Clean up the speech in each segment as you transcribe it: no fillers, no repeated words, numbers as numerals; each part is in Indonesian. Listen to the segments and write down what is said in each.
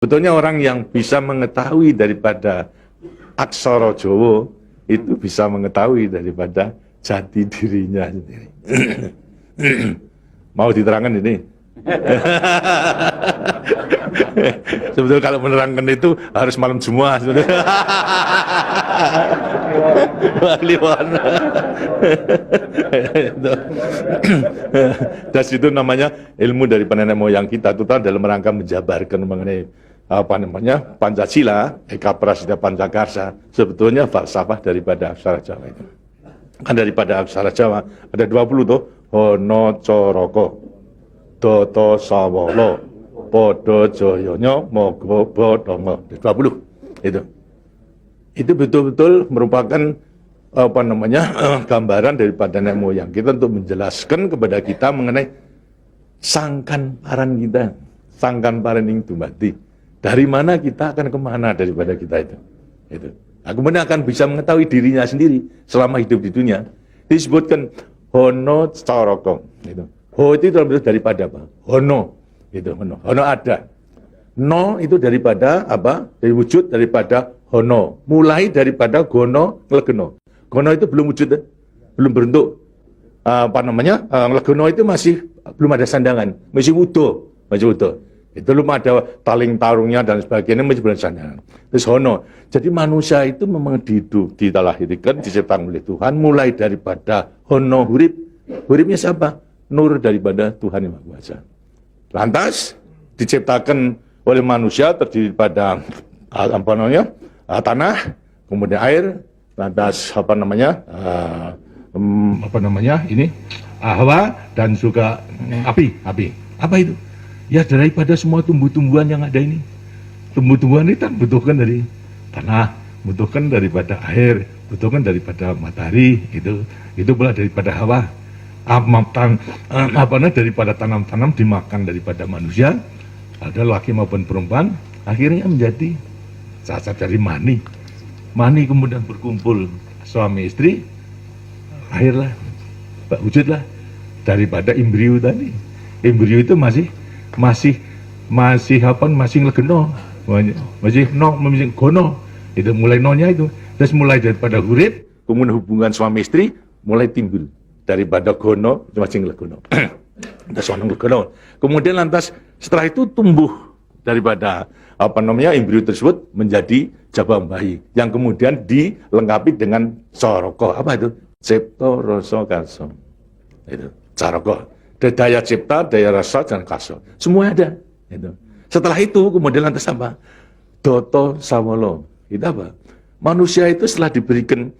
Sebetulnya orang yang bisa mengetahui daripada aksara Jawa itu bisa mengetahui daripada jati dirinya sendiri. Mau diterangkan ini? Sebetulnya kalau menerangkan itu harus malam semua sebetulnya. Dan itu namanya ilmu dari nenek moyang kita itu dalam rangka menjabarkan mengenai Pancasila, Eka Prasida Pancakarsa, sebetulnya falsafah daripada aksara Jawa itu. Kan daripada aksara Jawa ada 20 tuh, Hono Coroko, Doto Sawolo, Podo Joyono, Mogo Bodongo, 20 itu. Itu betul-betul merupakan gambaran daripada nenek moyang kita untuk menjelaskan kepada kita mengenai sangkan paran kita, sangkan paran yang dumati. Dari mana kita akan kemana daripada kita itu. Nah, kemudian akan bisa mengetahui dirinya sendiri selama hidup di dunia. Disebutkan Hono Coroko. Ho itu daripada apa? Hono. Hono. Hono ada. No itu daripada apa? Dari wujud daripada Hono. Mulai daripada Gono, Legeno. Gono itu belum wujud, belum berbentuk. Legeno itu masih belum ada sandangan, masih utuh, Itu belum ada taling tarungnya dan sebagainya, masih belum sandangan. Terus Hono. Jadi manusia itu memang dilahirkan, diciptakan oleh Tuhan, mulai daripada Hono hurip. Huripnya siapa? Nur daripada Tuhan Yang Maha Kuasa. Lantas diciptakan oleh manusia terdiri pada tanah, kemudian air, lantas hawa dan juga api. Apa itu? Ya daripada semua tumbuh-tumbuhan yang ada ini. Tumbuh-tumbuhan ini kan butuhkan dari tanah, butuhkan daripada air, butuhkan daripada matahari, itu pula daripada hawa. Daripada tanam-tanam dimakan daripada manusia, ada laki maupun perempuan, akhirnya menjadi cacat dari mani. Mani kemudian berkumpul suami istri, lahirlah, wujudlah daripada embrio tadi. Embrio itu masih legeno, masih gono. Itu mulai nonya itu. Terus mulai daripada hurip, kemudian hubungan suami istri mulai timbul daripada gono masih legeno. Kemudian lantas setelah itu tumbuh daripada embrio tersebut menjadi jabang bayi yang kemudian dilengkapi dengan coroko. Apa itu? Cipta rasa karsa. Itu coroko. Daya cipta, daya rasa dan karsa. Semua ada. Setelah itu kemudian lantas apa? Doto sawolo. Itu apa? Manusia itu setelah diberikan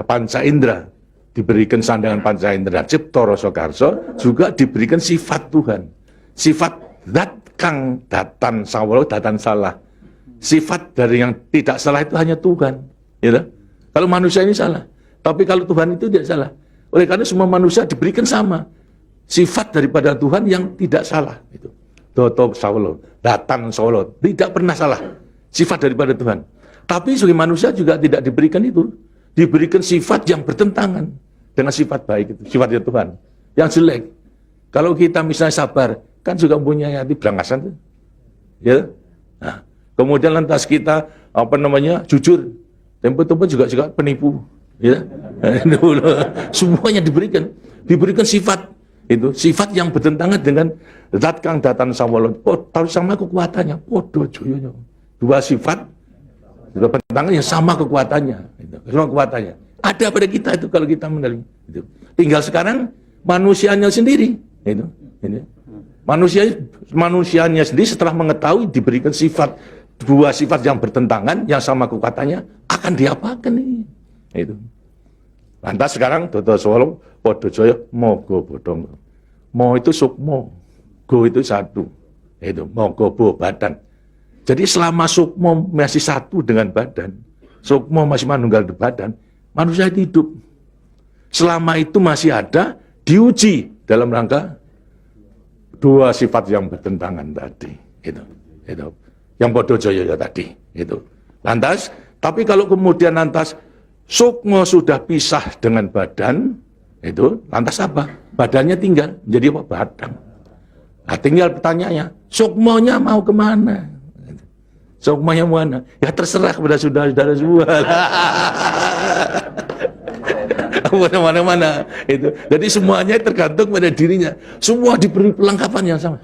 panca indera, diberikan sandangan panca indera, cipta rasa karsa, juga diberikan sifat Tuhan. Sifat zat kang datan sawolo, datan salah. Sifat dari yang tidak salah itu hanya Tuhan. Kalau manusia ini salah, tapi kalau Tuhan itu tidak salah. Oleh karena semua manusia diberikan sama sifat daripada Tuhan yang tidak salah. Itu Doto sawolo, datan sawolo, tidak pernah salah sifat daripada Tuhan. Tapi sebagai manusia juga tidak diberikan itu, diberikan sifat yang bertentangan dengan sifat baik itu, sifatnya Tuhan yang jelek. Kalau kita misalnya sabar, kan juga punya hati berangasan, Nah, kemudian lantas kita jujur, tempo-tempo juga penipu, Semuanya diberikan sifat itu, sifat yang bertentangan dengan zat kang datan sawolo. Harus sama kekuatannya, podo joyonya. Dua sifat bertentangan yang sama kekuatannya, sama kekuatannya. Ada pada kita itu kalau kita menerima. Tinggal sekarang manusianya sendiri, manusianya sendiri setelah mengetahui diberikan sifat, dua sifat yang bertentangan yang sama kekuatannya, akan diapakan ini? Lantas sekarang Doto Sawolo, Podo Joyo, Mogo Bodongo. Mo itu sukmo, go itu satu, mogo bo badan. Jadi selama sukmo masih satu dengan badan, sukmo masih manunggal di badan, manusia itu hidup. Selama itu masih ada, diuji dalam rangka dua sifat yang bertentangan tadi, yang Podo Joyo tadi, Lantas, tapi kalau kemudian lantas sukmo sudah pisah dengan badan, lantas apa? Badannya tinggal, jadi apa? Badan. Nah, tinggal pertanyaannya, sukmonya mau kemana? Sokmanya mana? Ya terserah kepada saudara-saudara semua. Mana-mana itu. Jadi semuanya tergantung pada dirinya. Semua diberi perlengkapan yang sama.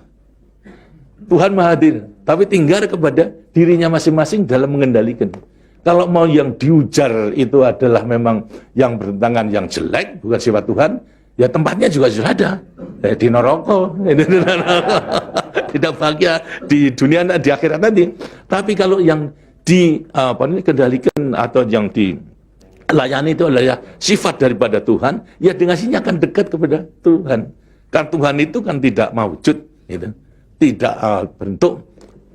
Tuhan Maha Hadir, tapi tinggal kepada dirinya masing-masing dalam mengendalikan. Kalau mau yang diujar itu adalah memang yang bertentangan yang jelek, bukan sifat Tuhan, ya tempatnya juga sudah ada. Di neraka, tidak bahagia di dunia di akhirat nanti. Tapi kalau yang dikendalikan atau yang dilayani itu adalah sifat daripada Tuhan, ya dengannya akan dekat kepada Tuhan. Karena Tuhan itu kan tidak mewujud, gitu. Tidak bentuk,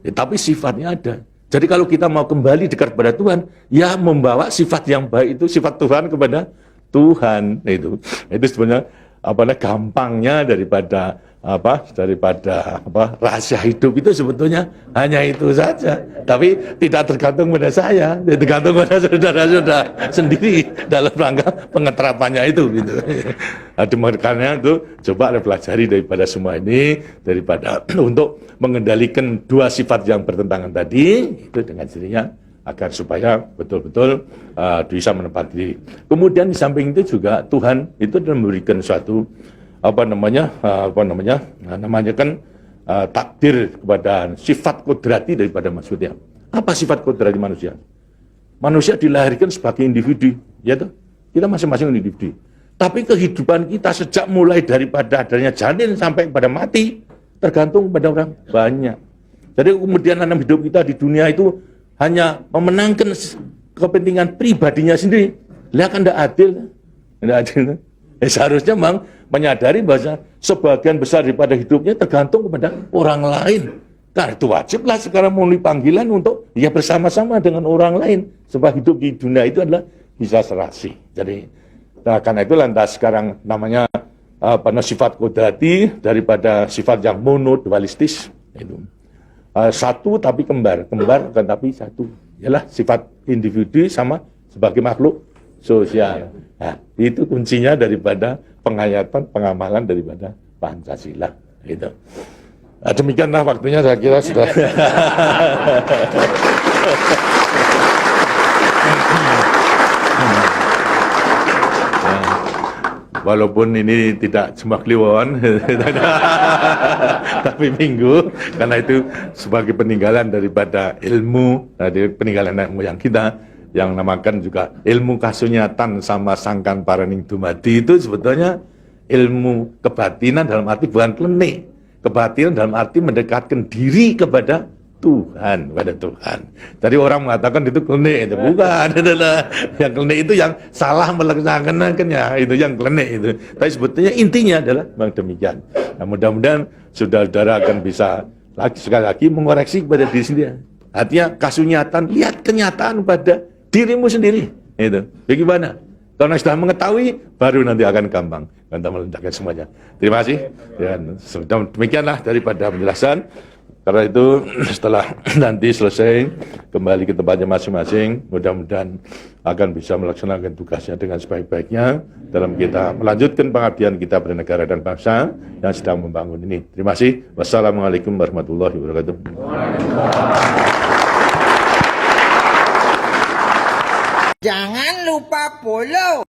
ya, tapi sifatnya ada. Jadi kalau kita mau kembali dekat kepada Tuhan, ya membawa sifat yang baik itu, sifat Tuhan kepada Tuhan. Itu sebenarnya gampangnya daripada rahasia hidup itu sebetulnya hanya itu saja. Tapi tidak tergantung pada saya, tergantung pada saudara-saudara sendiri dalam rangka pengeterapannya itu. Gitu. Makanya itu coba pelajari daripada semua ini, daripada untuk mengendalikan dua sifat yang bertentangan tadi itu dengan dirinya, agar supaya betul-betul bisa menempati diri. Kemudian di samping itu juga Tuhan itu memberikan suatu takdir kepada sifat kodrati daripada manusia. Apa sifat kodrati manusia? Manusia dilahirkan sebagai individu, ya toh? Kita masing-masing individu. Tapi kehidupan kita sejak mulai daripada adanya janin sampai pada mati tergantung pada orang banyak. Jadi kemudian dalam hidup kita di dunia itu hanya memenangkan kepentingan pribadinya sendiri. Lihat kan tidak adil. Tidak adil. Seharusnya memang menyadari bahwa sebagian besar daripada hidupnya tergantung kepada orang lain. Karena itu wajiblah sekarang memenuhi panggilan untuk ya bersama-sama dengan orang lain. Sebab hidup di dunia itu adalah bisa serasi. Jadi karena itu lantas sekarang namanya sifat kodrati daripada sifat yang monodualistis itu. Satu tapi kembar kan tapi satu. Ialah sifat individu sama sebagai makhluk sosial. Nah, itu kuncinya daripada penghayatan, pengamalan daripada Pancasila. Gitu. Nah, demikianlah waktunya saya kira sudah. Walaupun ini tidak cuma kliwon, tapi minggu, karena itu sebagai peninggalan daripada ilmu, dari peninggalan nenek moyang kita, yang namakan juga ilmu kasunyatan sama sangkan paraning dumadi, itu sebetulnya ilmu kebatinan dalam arti bukan klenik. Kebatinan dalam arti mendekatkan diri kepada Tuhan, pada Tuhan. Jadi orang mengatakan itu klenik, itu bukan. Yang klenik itu yang salah melaksanakannya, itu yang klenik itu. Tapi sebetulnya intinya adalah memang demikian. Nah, mudah-mudahan saudara-saudara akan bisa sekali lagi mengoreksi kepada diri sendiri. Artinya kasunyatan, lihat kenyataan pada dirimu sendiri. Itu. Bagaimana? Karena sudah mengetahui, baru nanti akan gampang. Kita meletakkan semuanya. Terima kasih. Dan demikianlah daripada penjelasan. Karena itu setelah nanti selesai kembali ke tempatnya masing-masing, mudah-mudahan akan bisa melaksanakan tugasnya dengan sebaik-baiknya dalam kita melanjutkan pengabdian kita pada negara dan bangsa yang sedang membangun ini. Terima kasih. Wassalamualaikum warahmatullahi wabarakatuh. Jangan lupa follow